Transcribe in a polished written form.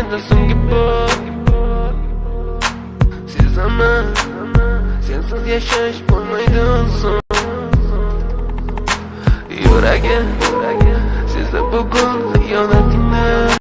menda so'nggi bor. Sezaman, sensiz yashash bo'lmaydi oson. Yuragim sezdi bugun xiyonatingni.